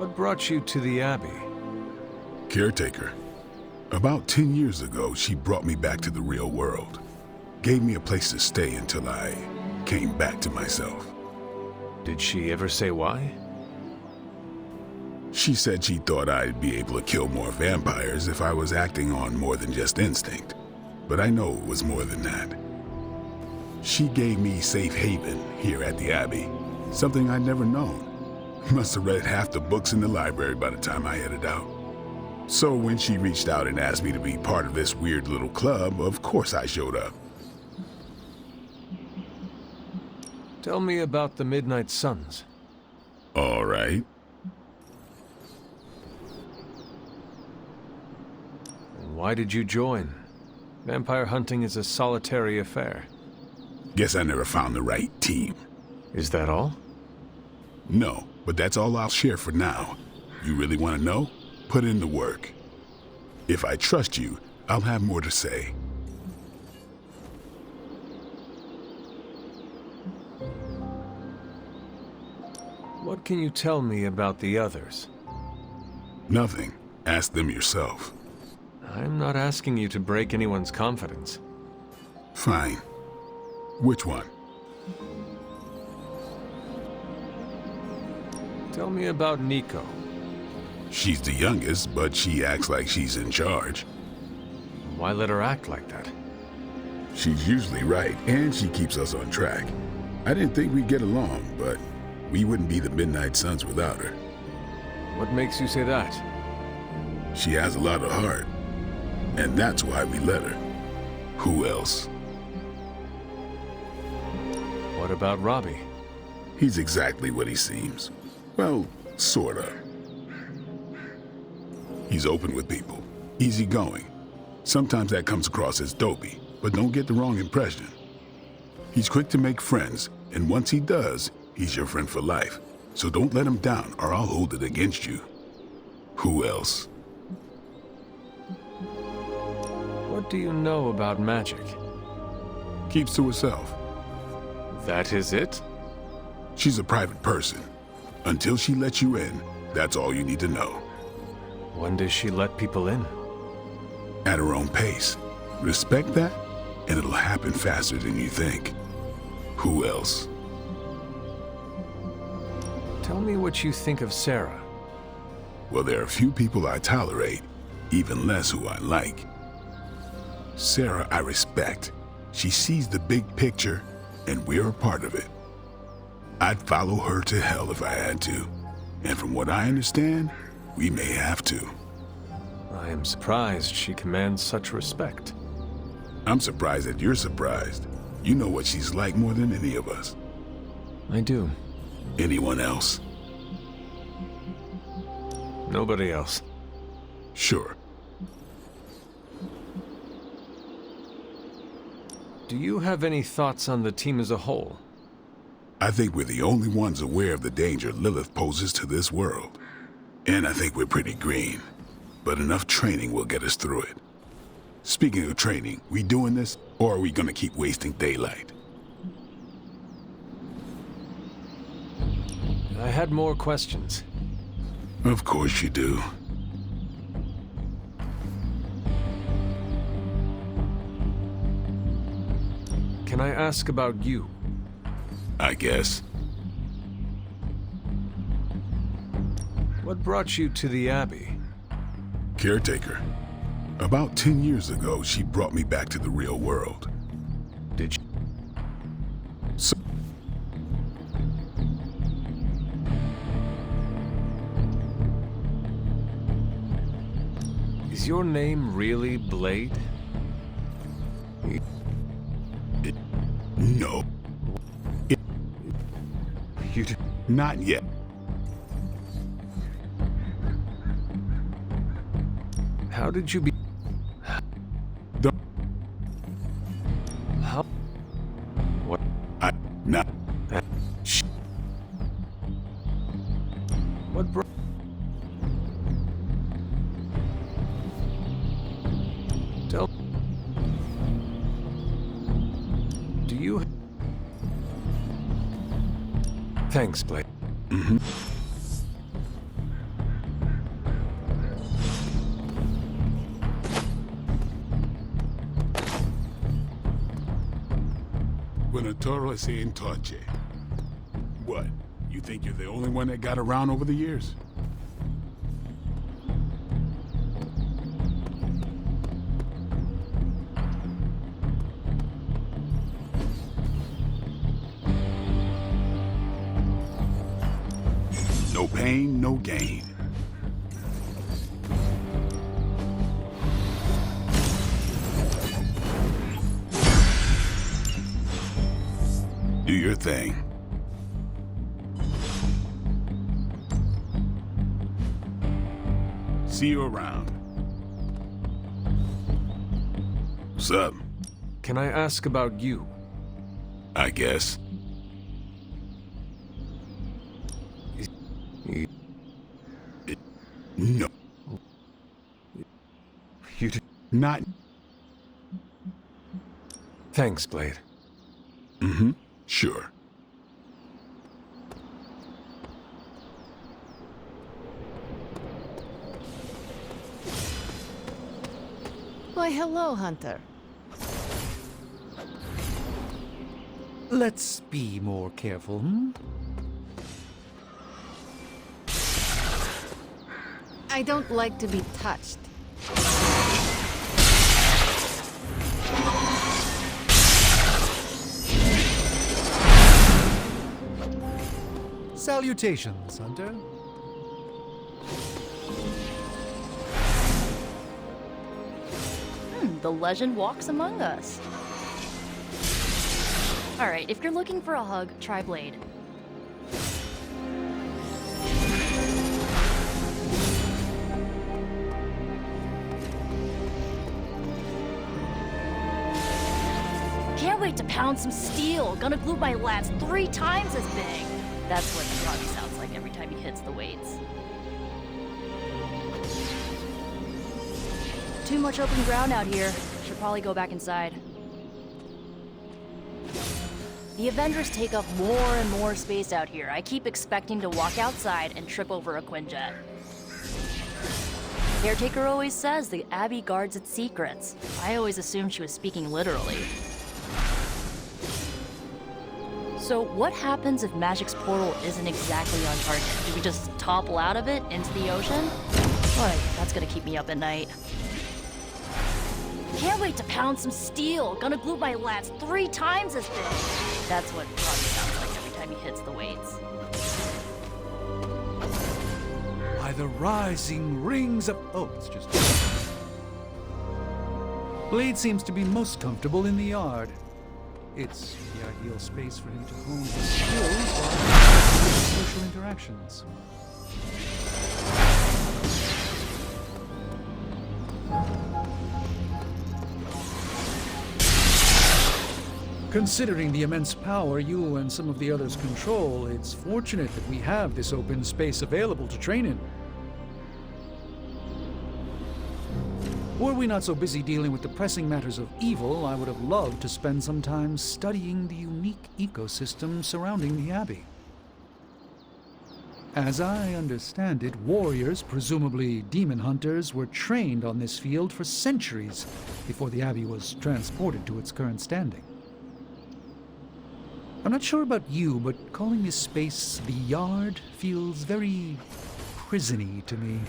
What brought you to the Abbey? Caretaker. About 10 years ago, she brought me back to the real world. Gave me a place to stay until I came back to myself. Did she ever say why? She said she thought I'd be able to kill more vampires if I was acting on more than just instinct. But I know it was more than that. She gave me safe haven here at the Abbey, something I'd never known. Must have read half the books in the library by the time I headed out. So when she reached out and asked me to be part of this weird little club, of course I showed up. Tell me about the Midnight Suns. All right. And why did you join? Vampire hunting is a solitary affair. Guess I never found the right team. Is that all? No, but that's all I'll share for now. You really want to know? Put in the work. If I trust you, I'll have more to say. What can you tell me about the others? Nothing. Ask them yourself. I'm not asking you to break anyone's confidence. Fine. Which one? Tell me about Nico. She's the youngest, but she acts like she's in charge. Why let her act like that? She's usually right, and she keeps us on track. I didn't think we'd get along, but we wouldn't be the Midnight Suns without her. What makes you say that? She has a lot of heart, and that's why we let her. Who else? What about Robbie? He's exactly what he seems. Well, sorta. He's open with people, easygoing. Sometimes that comes across as dopey, but don't get the wrong impression. He's quick to make friends, and once he does, he's your friend for life. So don't let him down, or I'll hold it against you. Who else? What do you know about magic? Keeps to herself. That is it? She's a private person. Until she lets you in, that's all you need to know. When does she let people in? At her own pace. Respect that, and it'll happen faster than you think. Who else? Tell me what you think of Sarah. Well, there are few people I tolerate, even less who I like. Sarah, I respect. She sees the big picture, and we're a part of it. I'd follow her to hell if I had to. And from what I understand, we may have to. I am surprised she commands such respect. I'm surprised that you're surprised. You know what she's like more than any of us. I do. Anyone else? Nobody else. Sure. Do you have any thoughts on the team as a whole? I think we're the only ones aware of the danger Lilith poses to this world. And I think we're pretty green. But enough training will get us through it. Speaking of training, we doing this, or are we gonna keep wasting daylight? I had more questions. Of course you do. Can I ask about you? I guess. What brought you to the Abbey? Caretaker. About 10 years ago, she brought me back to the real world. Did you? So Is your name really Blade? no, You d- not yet. How did you be? The- How? What? Not. What brought? Tell. Do you? Thanks, Blade. Gobernatore se intoche. What? You think you're the only one that got around over the years? No pain, no gain. Do your thing. See you around. What's up? Can I ask about you? I guess. No. You do. Not. Thanks, Blade. Mm-hmm. Sure. Why, hello, Hunter. Let's be more careful, hmm? I don't like to be touched. Salutations, Hunter. The legend walks among us. Alright, if you're looking for a hug, try Blade. Can't wait to pound some steel. Gonna glue my lats 3 times as big. That's what Robbie sounds like every time he hits the weights. Too much open ground out here. Should probably go back inside. The Avengers take up more and more space out here. I keep expecting to walk outside and trip over a Quinjet. Caretaker always says the Abbey guards its secrets. I always assumed she was speaking literally. So what happens if Magic's portal isn't exactly on target? Do we just topple out of it into the ocean? Boy, that's gonna keep me up at night. Can't wait to pound some steel. Gonna glue my lats 3 times as big. That's what Robbie sounds like every time he hits the weights. By the rising rings of... Oh, it's just... Blade seems to be most comfortable in the yard. It's the ideal space for him to hone his skills while social interactions. Considering the immense power you and some of the others control, it's fortunate that we have this open space available to train in. Were we not so busy dealing with the pressing matters of evil, I would have loved to spend some time studying the unique ecosystem surrounding the Abbey. As I understand it, warriors, presumably demon hunters, were trained on this field for centuries before the Abbey was transported to its current standing. I'm not sure about you, but calling this space the Yard feels very prison-y to me.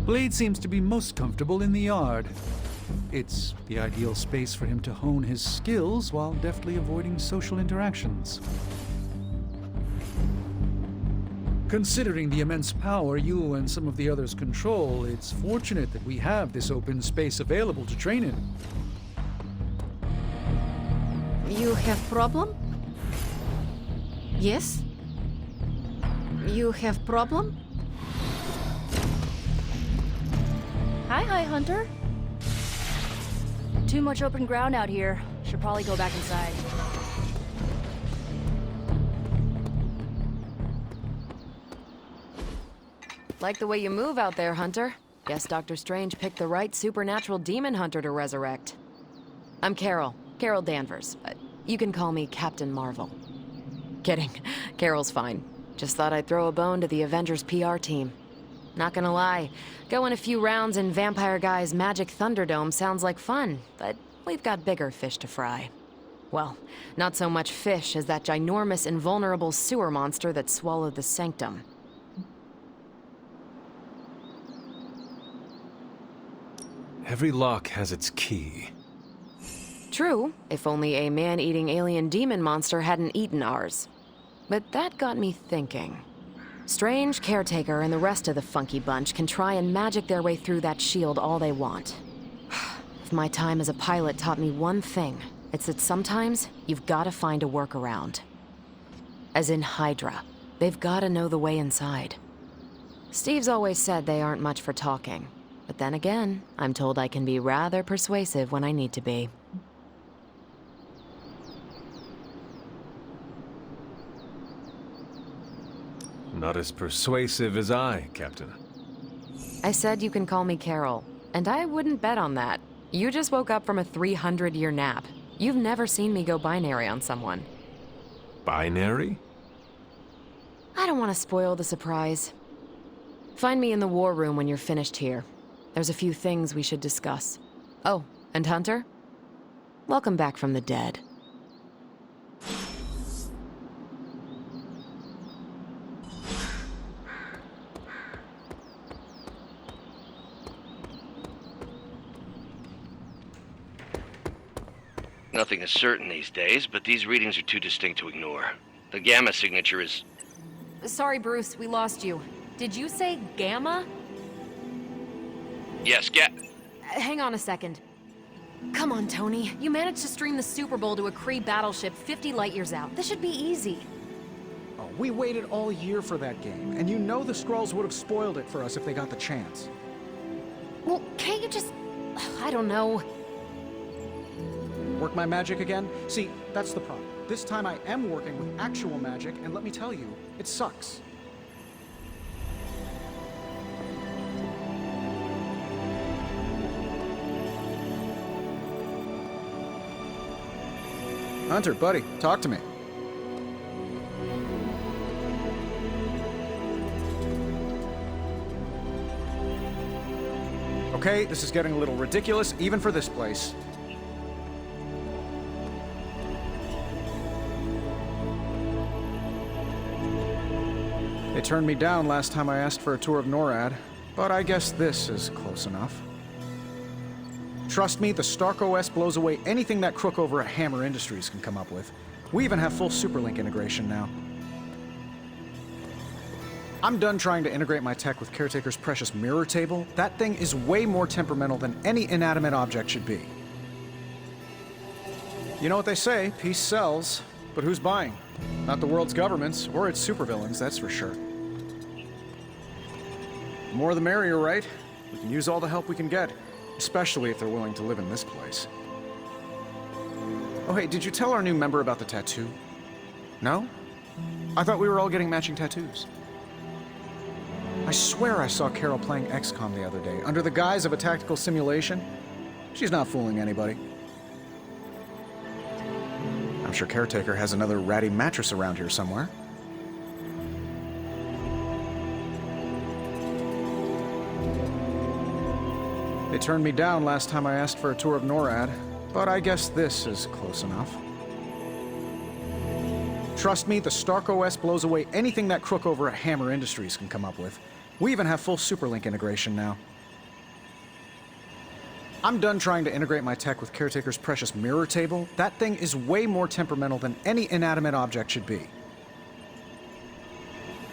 Blade seems to be most comfortable in the Yard. It's the ideal space for him to hone his skills while deftly avoiding social interactions. Considering the immense power you and some of the others control, it's fortunate that we have this open space available to train in. You have problem? Yes? You have problem? Hi, Hunter. Too much open ground out here. Should probably go back inside. Like the way you move out there, Hunter. Guess Dr. Strange picked the right supernatural demon hunter to resurrect. I'm Carol Danvers. You can call me Captain Marvel. Kidding. Carol's fine. Just thought I'd throw a bone to the Avengers PR team. Not gonna lie, going a few rounds in Vampire Guy's Magic Thunderdome sounds like fun, but we've got bigger fish to fry. Well, not so much fish as that ginormous, invulnerable sewer monster that swallowed the Sanctum. Every lock has its key. True, if only a man-eating alien demon monster hadn't eaten ours. But that got me thinking. Strange, Caretaker, and the rest of the funky bunch can try and magic their way through that shield all they want. If my time as a pilot taught me one thing, it's that sometimes you've gotta find a workaround. As in Hydra, they've gotta know the way inside. Steve's always said they aren't much for talking. But then again, I'm told I can be rather persuasive when I need to be. Not as persuasive as I, Captain. I said you can call me Carol, and I wouldn't bet on that. You just woke up from a 300-year nap. You've never seen me go binary on someone. Binary? I don't want to spoil the surprise. Find me in the war room when you're finished here. There's a few things we should discuss. Oh, and Hunter? Welcome back from the dead. Nothing is certain these days, but these readings are too distinct to ignore. The gamma signature is... Sorry, Bruce, we lost you. Did you say Gamma? Yes, Hang on a second. Come on, Tony. You managed to stream the Super Bowl to a Kree battleship 50 light-years out. This should be easy. Oh, we waited all year for that game, and you know the Skrulls would have spoiled it for us if they got the chance. Well, can't you just... I don't know. Work my magic again? See, that's the problem. This time I am working with actual magic, and let me tell you, it sucks. Hunter, buddy, talk to me. Okay, this is getting a little ridiculous, even for this place. They turned me down last time I asked for a tour of NORAD, but I guess this is close enough. Trust me, the Stark OS blows away anything that crook over at Hammer Industries can come up with. We even have full Superlink integration now. I'm done trying to integrate my tech with Caretaker's precious mirror table. That thing is way more temperamental than any inanimate object should be. You know what they say, peace sells, but who's buying? Not the world's governments, or its supervillains, that's for sure. The more the merrier, right? We can use all the help we can get, especially if they're willing to live in this place. Oh hey, did you tell our new member about the tattoo? No? I thought we were all getting matching tattoos. I swear I saw Carol playing XCOM the other day, under the guise of a tactical simulation. She's not fooling anybody. I'm sure Caretaker has another ratty mattress around here somewhere. They turned me down last time I asked for a tour of NORAD, but I guess this is close enough. Trust me, the Stark OS blows away anything that crook over at Hammer Industries can come up with. We even have full Superlink integration now. I'm done trying to integrate my tech with Caretaker's precious mirror table. That thing is way more temperamental than any inanimate object should be.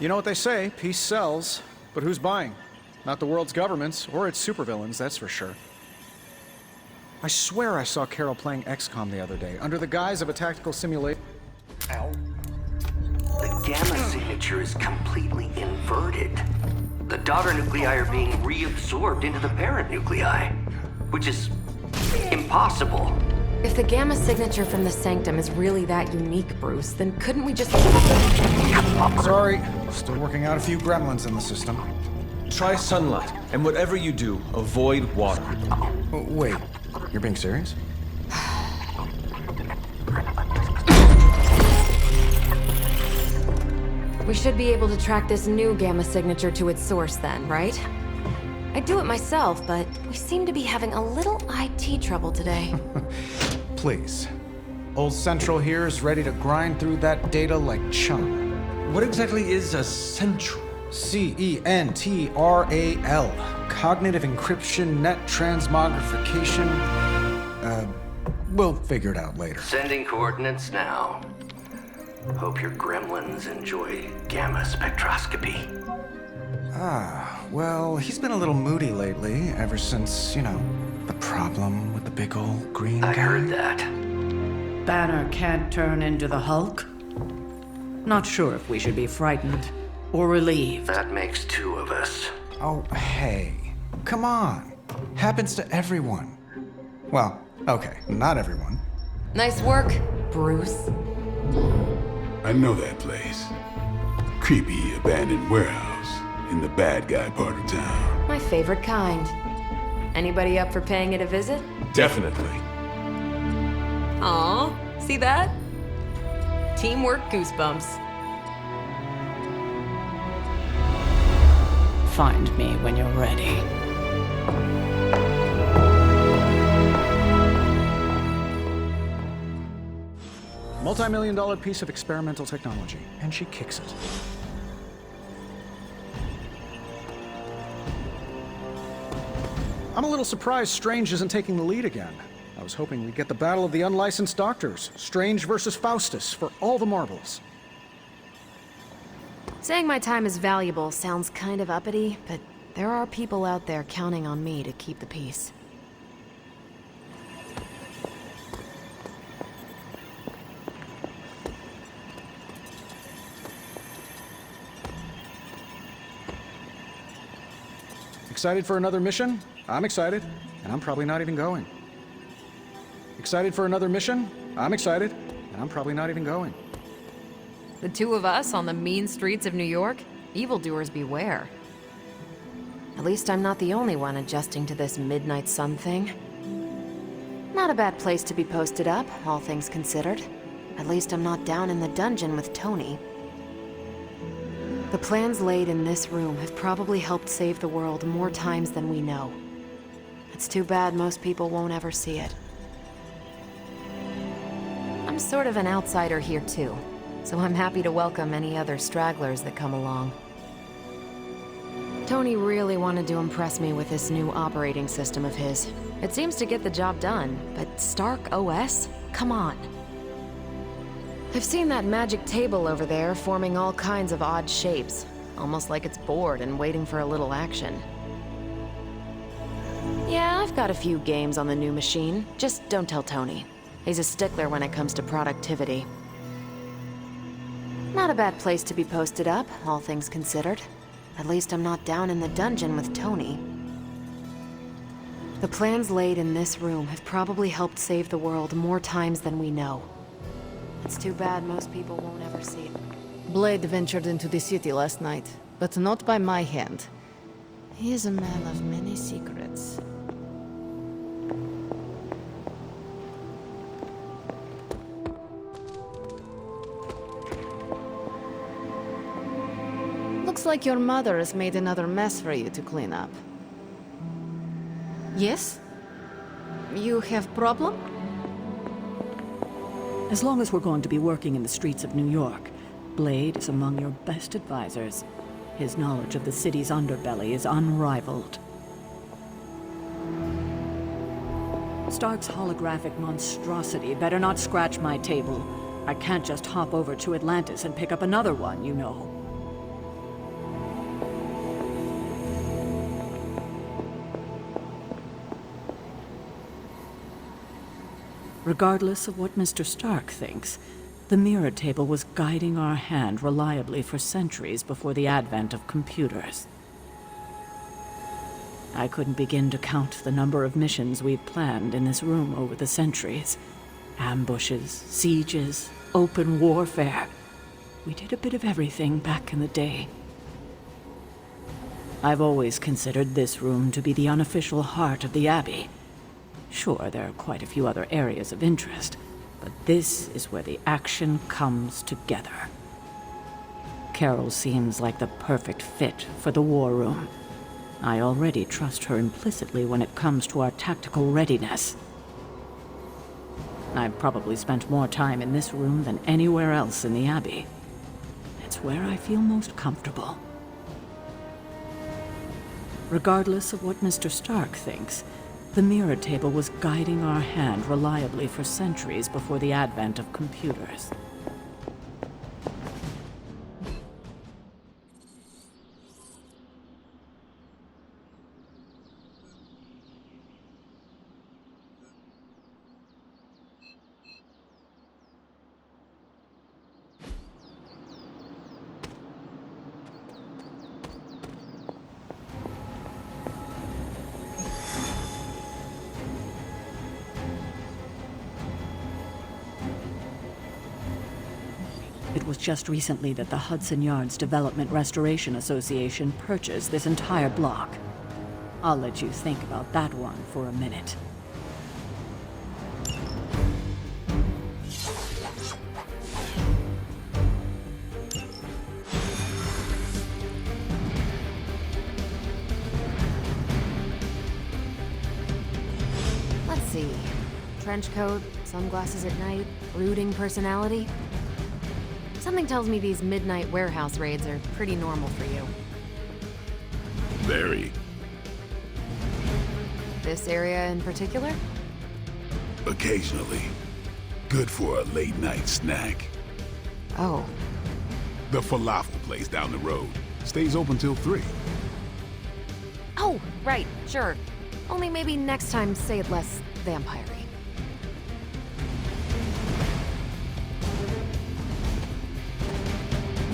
You know what they say, peace sells, but who's buying? Not the world's governments, or its supervillains, that's for sure. I swear I saw Carol playing XCOM the other day, under the guise of a tactical simulation. Ow. The gamma signature is completely inverted. The daughter nuclei are being reabsorbed into the parent nuclei, which is impossible. If the gamma signature from the Sanctum is really that unique, Bruce, then couldn't we just... Sorry, still working out a few gremlins in the system. Try sunlight, and whatever you do, avoid water. Oh, wait, you're being serious? We should be able to track this new gamma signature to its source then, right? I'd do it myself, but we seem to be having a little IT trouble today. Please. Old Central here is ready to grind through that data like chum. What exactly is a central? CENTRAL. Cognitive encryption, net transmogrification. We'll figure it out later. Sending coordinates now. Hope your gremlins enjoy gamma spectroscopy. Well, he's been a little moody lately, ever since, the problem with the big old green guy. I heard that. Banner can't turn into the Hulk? Not sure if we should be frightened or relieved. That makes two of us. Oh, hey. Come on. Happens to everyone. Well, okay, not everyone. Nice work, Bruce. I know that place. Creepy abandoned warehouse in the bad guy part of town. My favorite kind. Anybody up for paying it a visit? Definitely. Aw, see that? Teamwork goosebumps. Find me when you're ready. Multi-million-dollar piece of experimental technology, and she kicks it. I'm a little surprised Strange isn't taking the lead again. I was hoping we'd get the battle of the unlicensed doctors, Strange versus Faustus, for all the marbles. Saying my time is valuable sounds kind of uppity, but there are people out there counting on me to keep the peace. Excited for another mission? I'm excited, and I'm probably not even going. Excited for another mission? I'm excited, and I'm probably not even going. The two of us on the mean streets of New York? Evildoers beware. At least I'm not the only one adjusting to this midnight sun thing. Not a bad place to be posted up, all things considered. At least I'm not down in the dungeon with Tony. The plans laid in this room have probably helped save the world more times than we know. It's too bad most people won't ever see it. I'm sort of an outsider here too, so I'm happy to welcome any other stragglers that come along. Tony really wanted to impress me with this new operating system of his. It seems to get the job done, but Stark OS? Come on. I've seen that magic table over there forming all kinds of odd shapes, almost like it's bored and waiting for a little action. Yeah, I've got a few games on the new machine, just don't tell Tony. He's a stickler when it comes to productivity. Not a bad place to be posted up, all things considered. At least I'm not down in the dungeon with Tony. The plans laid in this room have probably helped save the world more times than we know. It's too bad most people won't ever see it. Blade ventured into the city last night, but not by my hand. He is a man of many secrets. Looks like your mother has made another mess for you to clean up. Yes? You have problem? As long as we're going to be working in the streets of New York, Blade is among your best advisors. His knowledge of the city's underbelly is unrivaled. Stark's holographic monstrosity better not scratch my table. I can't just hop over to Atlantis and pick up another one, you know. Regardless of what Mr. Stark thinks, the mirror table was guiding our hand reliably for centuries before the advent of computers. I couldn't begin to count the number of missions we've planned in this room over the centuries. Ambushes, sieges, open warfare. We did a bit of everything back in the day. I've always considered this room to be the unofficial heart of the Abbey. Sure, there are quite a few other areas of interest, but this is where the action comes together. Carol seems like the perfect fit for the war room. I already trust her implicitly when it comes to our tactical readiness. I've probably spent more time in this room than anywhere else in the Abbey. It's where I feel most comfortable. Regardless of what Mr. Stark thinks, the mirror table was guiding our hand reliably for centuries before the advent of computers. It was just recently that the Hudson Yards Development Restoration Association purchased this entire block. I'll let you think about that one for a minute. Let's see. Trench coat, sunglasses at night, brooding personality. Something tells me these midnight warehouse raids are pretty normal for you. Very. This area in particular? Occasionally. Good for a late night snack. Oh. The falafel place down the road stays open till 3. Oh, right, sure. Only maybe next time say it less vampire-y.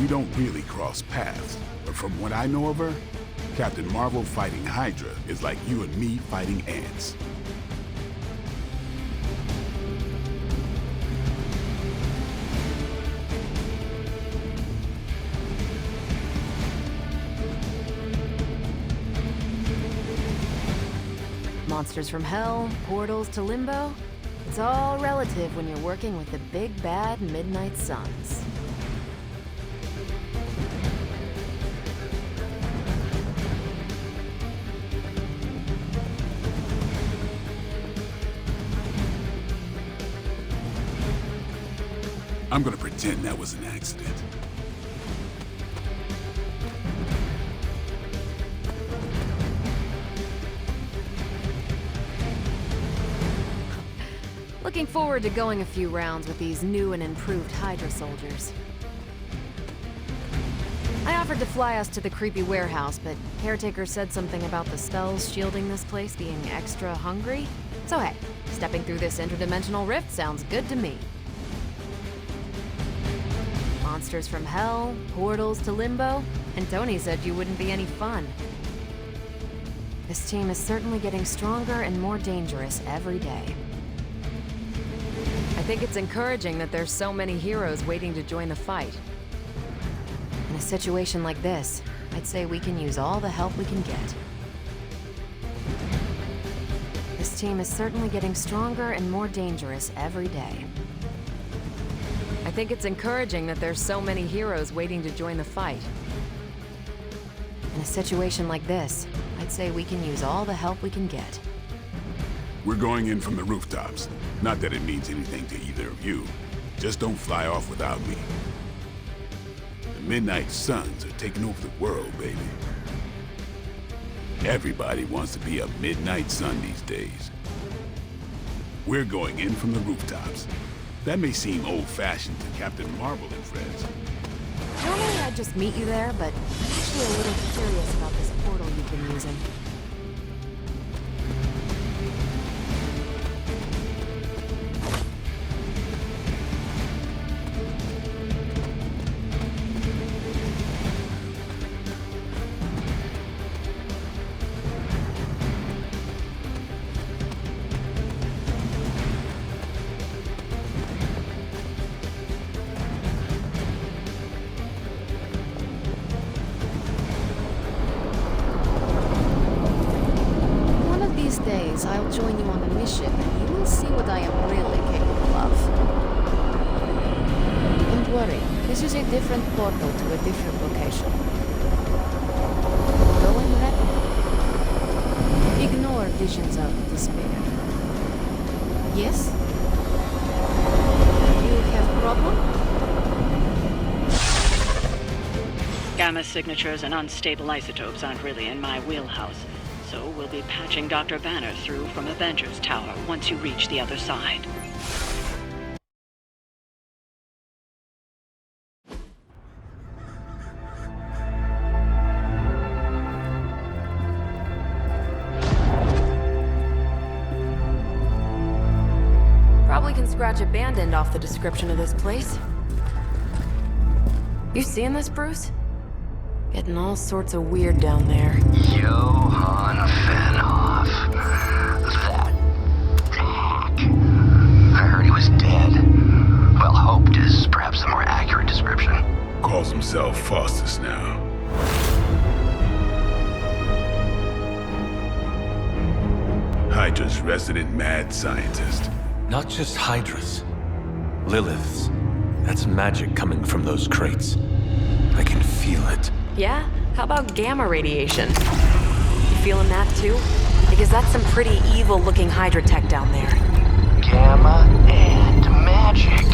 We don't really cross paths, but from what I know of her, Captain Marvel fighting Hydra is like you and me fighting ants. Monsters from hell, portals to limbo. It's all relative when you're working with the big bad Midnight Suns. I'm gonna pretend that was an accident. Looking forward to going a few rounds with these new and improved Hydra soldiers. I offered to fly us to the creepy warehouse, but Caretaker said something about the spells shielding this place being extra hungry. So hey, stepping through this interdimensional rift sounds good to me. Monsters from hell, portals to limbo, and Tony said you wouldn't be any fun. This team is certainly getting stronger and more dangerous every day. I think it's encouraging that there's so many heroes waiting to join the fight. In a situation like this, I'd say we can use all the help we can get. This team is certainly getting stronger and more dangerous every day. I think it's encouraging that there's so many heroes waiting to join the fight. In a situation like this, I'd say we can use all the help we can get. We're going in from the rooftops. Not that it means anything to either of you. Just don't fly off without me. The Midnight Suns are taking over the world, baby. Everybody wants to be a Midnight Sun these days. We're going in from the rooftops. That may seem old-fashioned to Captain Marvel and friends. Normally I'd just meet you there, but I'm actually a little curious about this portal you've been using. I'll join you on a mission, and you will see what I am really capable of. Don't worry, this is a different portal to a different location. Go and ready. Ignore visions of despair. Yes? You have problem? Gamma signatures and unstable isotopes aren't really in my wheelhouse, so we'll be patching Dr. Banner through from Avengers Tower once you reach the other side. Probably can scratch a band end off the description of this place. You seeing this, Bruce? Getting all sorts of weird down there. Johann Fenhoff. That hack. I heard he was dead. Well, hoped is perhaps the more accurate description. Calls himself Faustus now. Hydra's resident mad scientist. Not just Hydras. Liliths. That's magic coming from those crates. I can feel it. Yeah? How about gamma radiation? You feeling that too? Because that's some pretty evil-looking Hydra tech down there. Gamma and magic.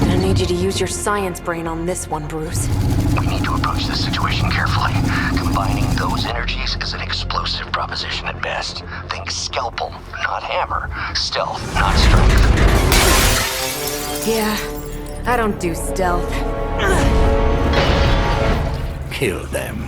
I need you to use your science brain on this one, Bruce. We need to approach this situation carefully. Combining those energies is an explosive proposition at best. Think scalpel, not hammer. Stealth, not strength. Yeah, I don't do stealth. Kill them.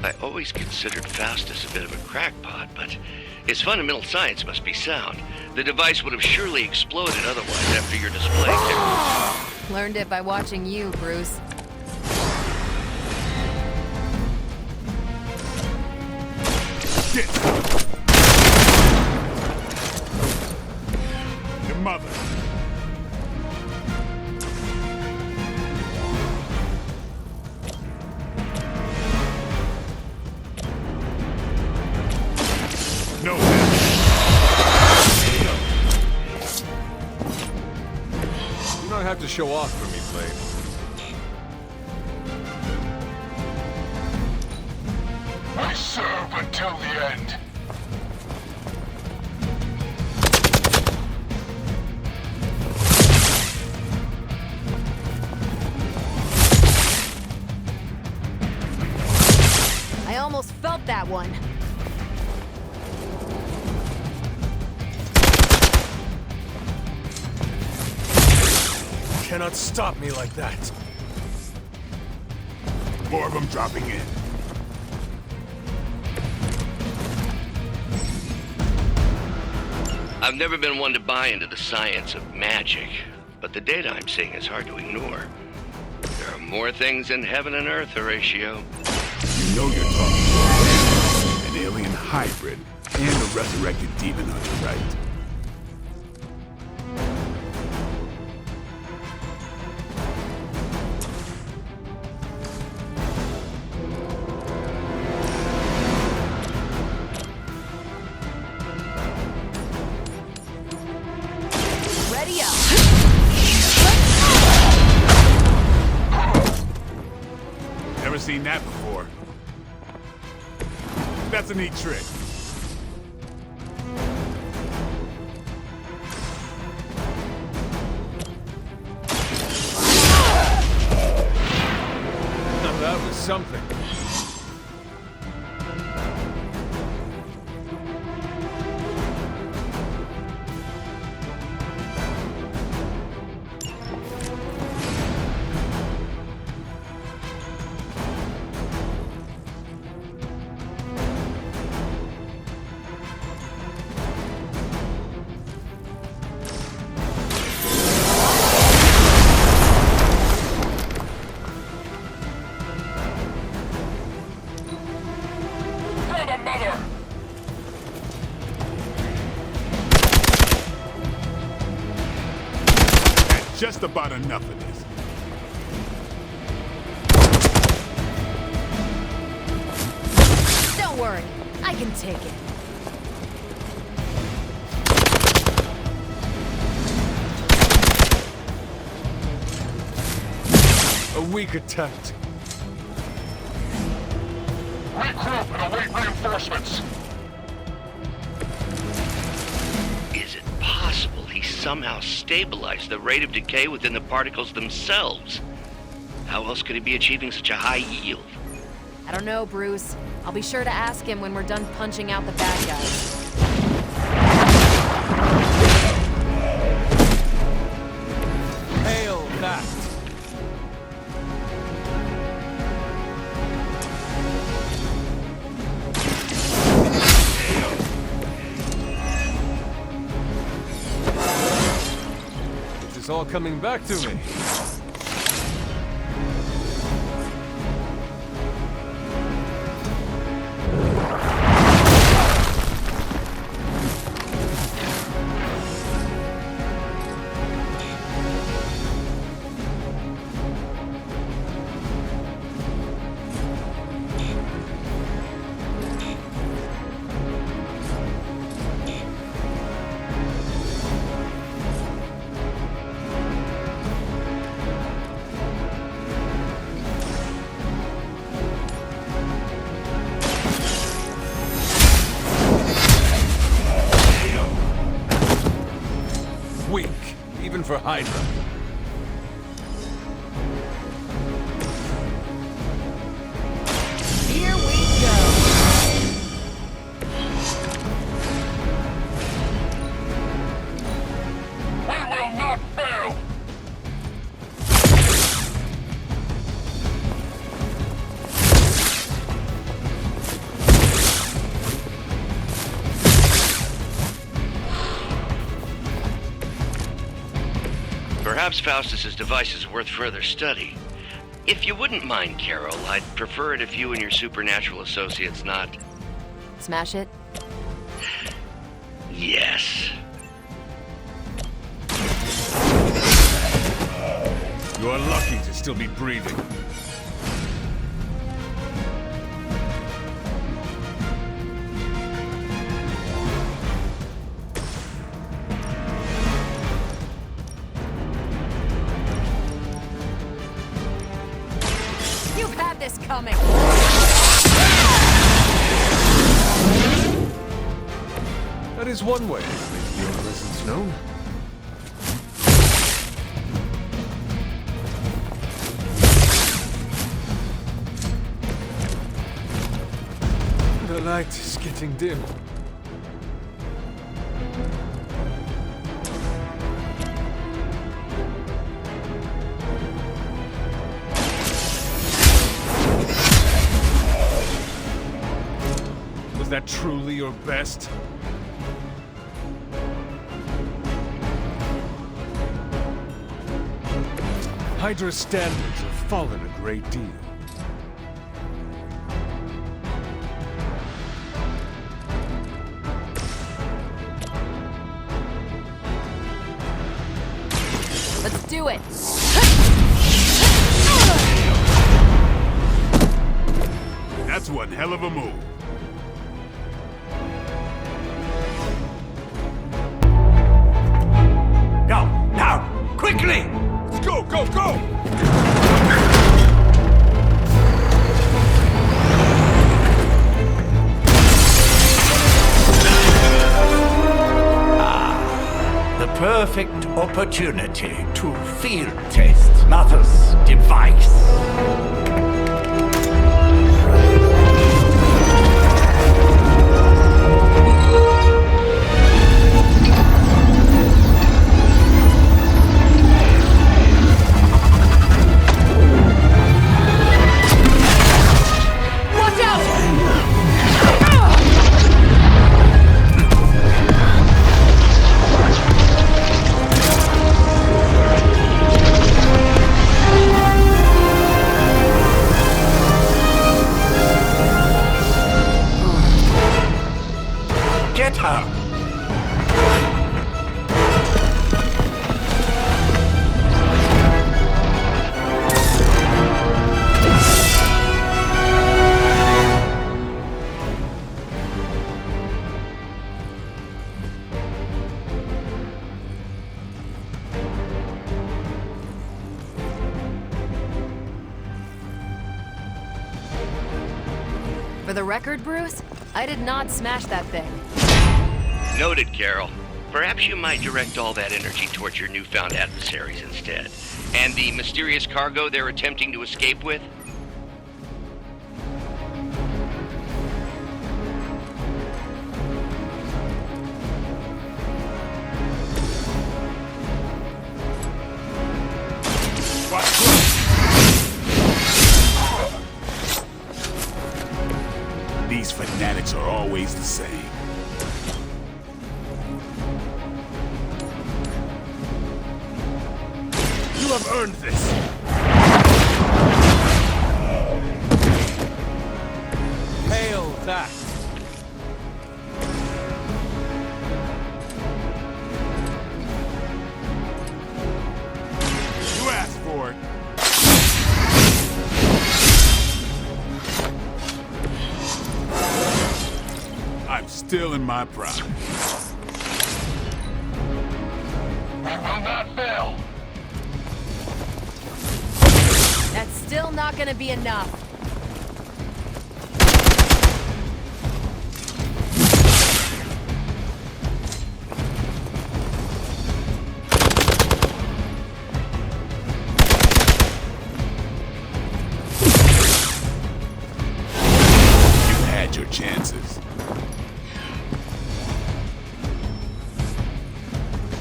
I always considered Faustus a bit of a crackpot, but his fundamental science must be sound. The device would have surely exploded otherwise after your display. Learned it by watching you, Bruce. Shit! Your mother. No. You don't have to show off for me, Blade. I serve until the end. I almost felt that one. You cannot stop me like that. More of them dropping in. I've never been one to buy into the science of magic, but the data I'm seeing is hard to ignore. There are more things in heaven and earth, Horatio. You know you're talking to an alien hybrid and a resurrected demon hunter, right? Ready up. Never seen that before. That's a neat trick. Now that was something. Just about enough of this. worry. I can take it. A weak attempt. Regroup and await reinforcements. Is it possible he somehow stabilized the rate of decay within the particles themselves? How else could he be achieving such a high yield? I don't know, Bruce. I'll be sure to ask him when we're done punching out the bad guys. Hail that! It is all coming back to me. Weak, even for Hydra. Here we go. We will not fail. Perhaps Faustus's device is worth further study. If you wouldn't mind, Carol, I'd prefer it if you and your supernatural associates not... Smash it? Yes. You are lucky to still be breathing. You've had this coming. That is one way to make your presence known. The light is getting dim. Was that truly your best? Hydra's standards have fallen a great deal. Let's do it. That's one hell of a move. Go, now, quickly! Let's go, go, go! The perfect opportunity to field test Mother's device. For the record, Bruce, I did not smash that thing. Noted, Carol. Perhaps you might direct all that energy towards your newfound adversaries instead. And the mysterious cargo they're attempting to escape with? These fanatics are always the same. You have earned this! Hail that! You asked for it. I'm still in my prime. We will not fail. That's still not gonna be enough. You had your chances.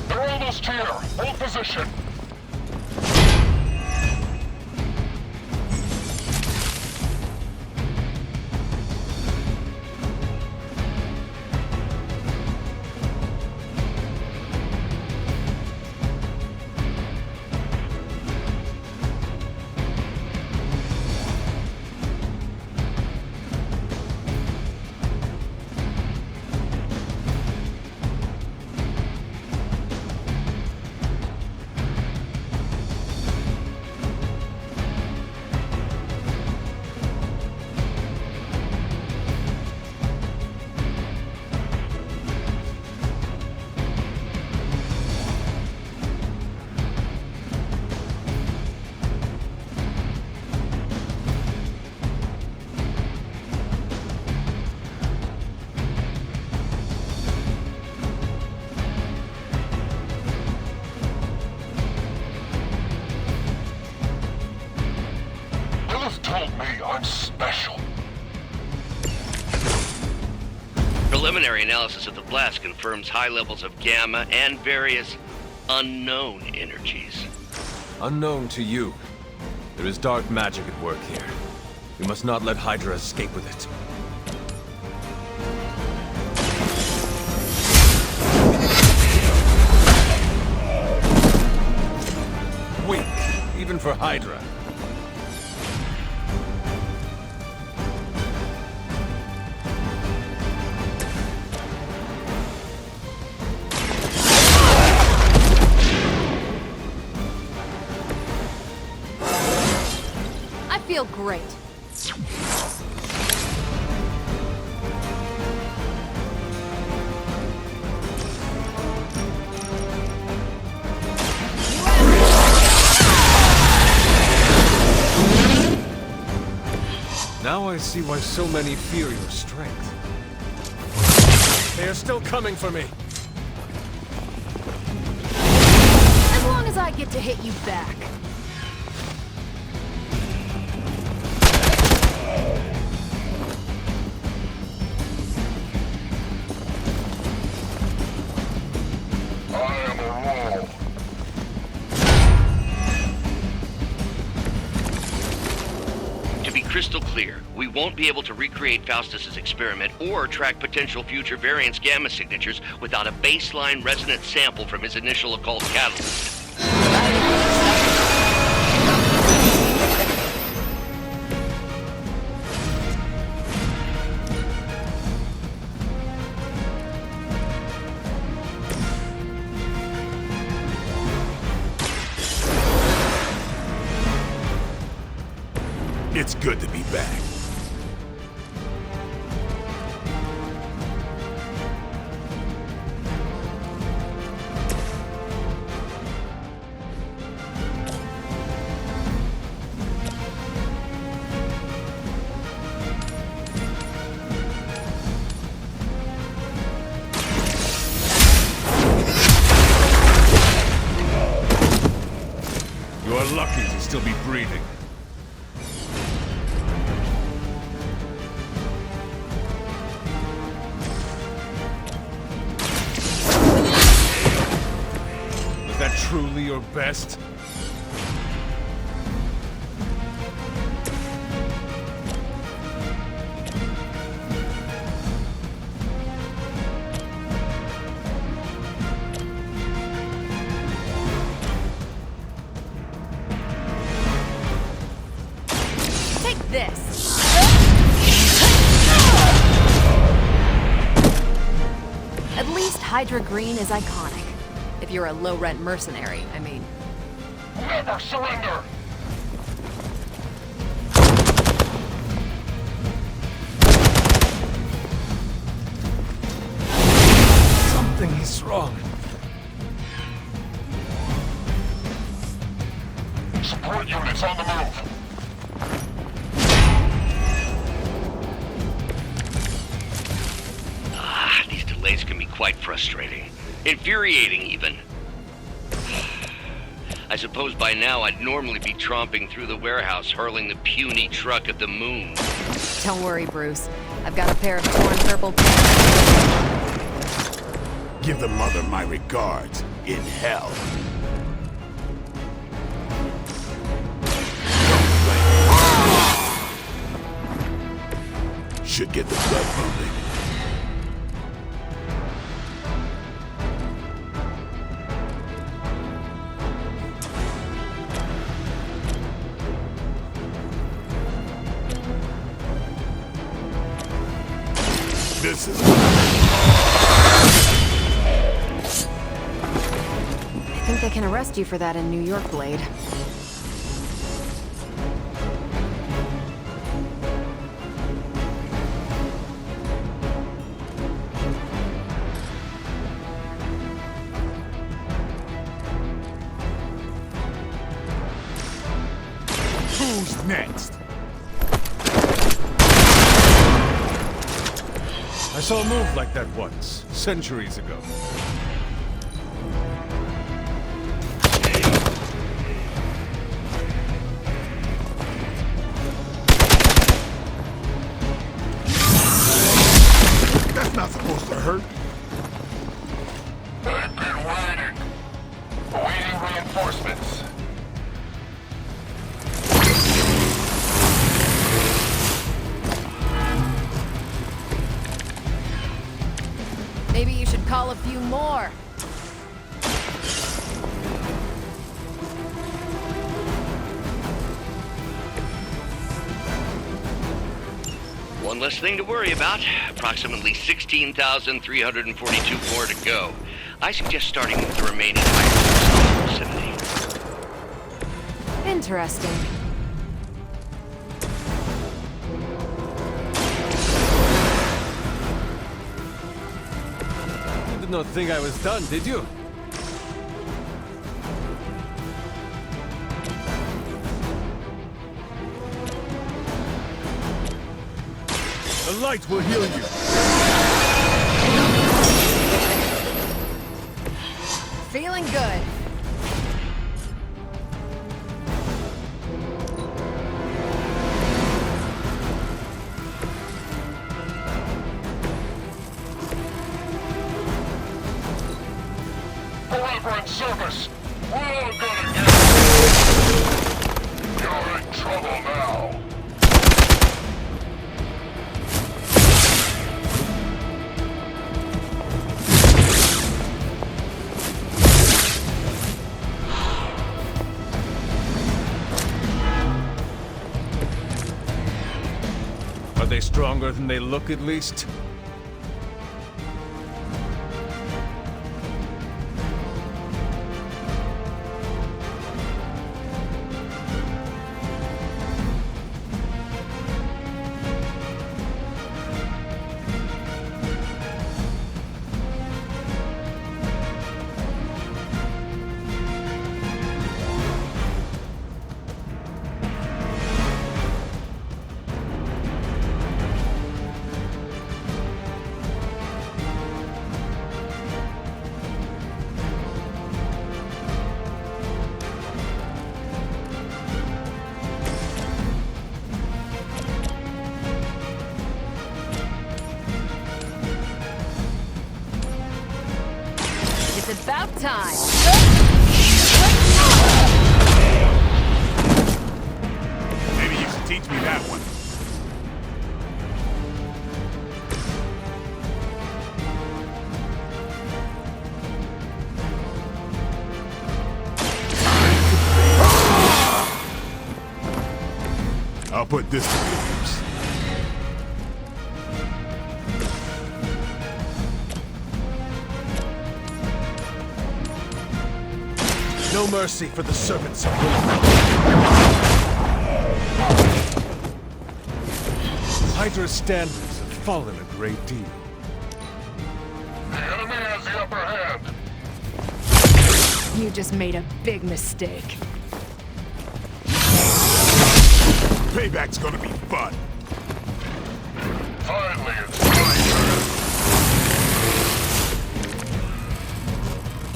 They're almost here. Hold position. Told me I'm special. Preliminary analysis of the blast confirms high levels of gamma and various unknown energies. Unknown to you. There is dark magic at work here. We must not let Hydra escape with it. Weak, even for Hydra. I feel great. Now I see why so many fear your strength. They are still coming for me. As long as I get to hit you back. I am a rule. To be crystal clear, we won't be able to recreate Faustus's experiment or track potential future variance gamma signatures without a baseline resonance sample from his initial occult catalyst. It's good to be back. are lucky to still be breathing. Was that truly your best? This. At least Hydra Green is iconic. If you're a low-rent mercenary, I mean. Never surrender! Something is wrong. Support units on the move. These delays can be quite frustrating. Infuriating, even. I suppose by now I'd normally be tromping through the warehouse, hurling the puny truck at the moon. Don't worry, Bruce. I've got a pair of torn purple pants. Give the mother my regards in hell. Should get the blood pumping. This is... I think they can arrest you for that in New York, Blade. Who's next? I saw a move like that once, centuries ago. That's not supposed to hurt. They've been waiting. Awaiting reinforcements. Maybe you should call a few more. One less thing to worry about. Approximately 16,342 more to go. I suggest starting with the remaining items in the vicinity. Interesting. You did not think I was done, did you? The light will heal you. Feeling good. Forever in service. We're all gonna get it. You're in trouble now. Are they stronger than they look, at least? It's about time. Maybe you should teach me that one. I'll put this to good use. No mercy for the servants of Lilith. Hydra's standards have fallen a great deal. The enemy has the upper hand. You just made a big mistake. Payback's gonna be fun. Finally, it's my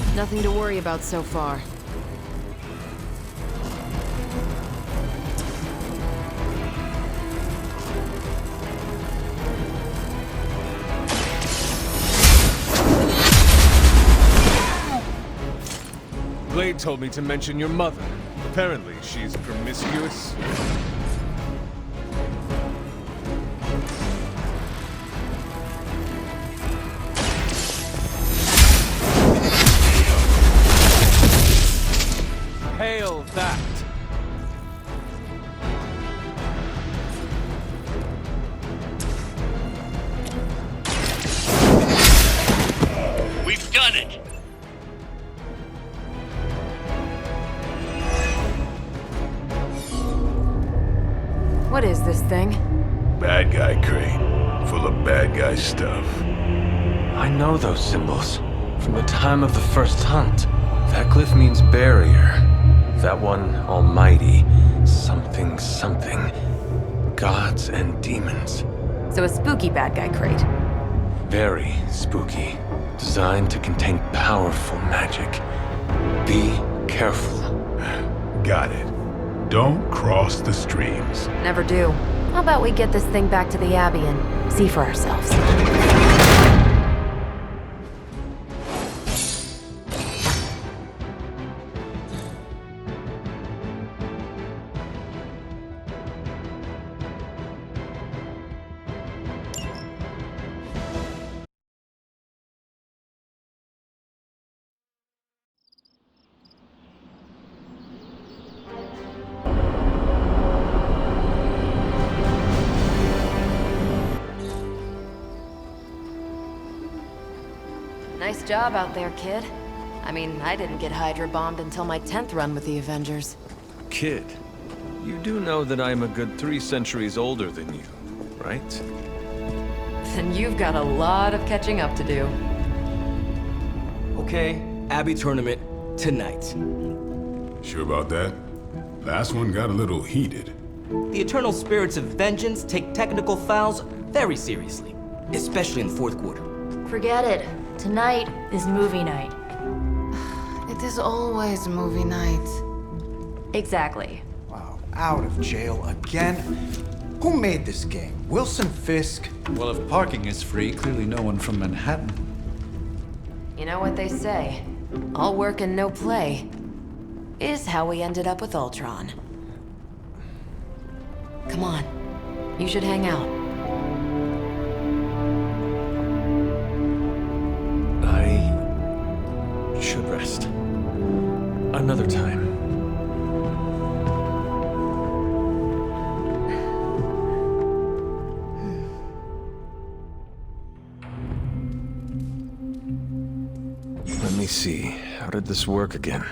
turn. Nothing to worry about so far. Glade told me to mention your mother. Apparently, she's promiscuous. Hail that! We've done it! What is this thing? Bad guy crate, full of bad guy stuff. I know those symbols from the time of the first hunt. That glyph means barrier. That one, almighty. Something, something. Gods and demons. So a spooky bad guy crate. Very spooky. Designed to contain powerful magic. Be careful. Got it. Don't cross the streams. Never do. How about we get this thing back to the Abbey and see for ourselves? Nice job out there, kid. I mean, I didn't get Hydra bombed until my 10th run with the Avengers. Kid, you do know that I'm a good 3 centuries older than you, right? Then you've got a lot of catching up to do. Okay, Abbey tournament tonight. Sure about that? Last one got a little heated. The Eternal Spirits of Vengeance take technical fouls very seriously, especially in the fourth quarter. Forget it. Tonight is movie night. It is always movie night. Exactly. Wow, out of jail again? Who made this game? Wilson Fisk? Well, if parking is free, clearly no one from Manhattan. You know what they say? All work and no play is how we ended up with Ultron. Come on. You should hang out. I should rest. Another time. Let me see. How did this work again?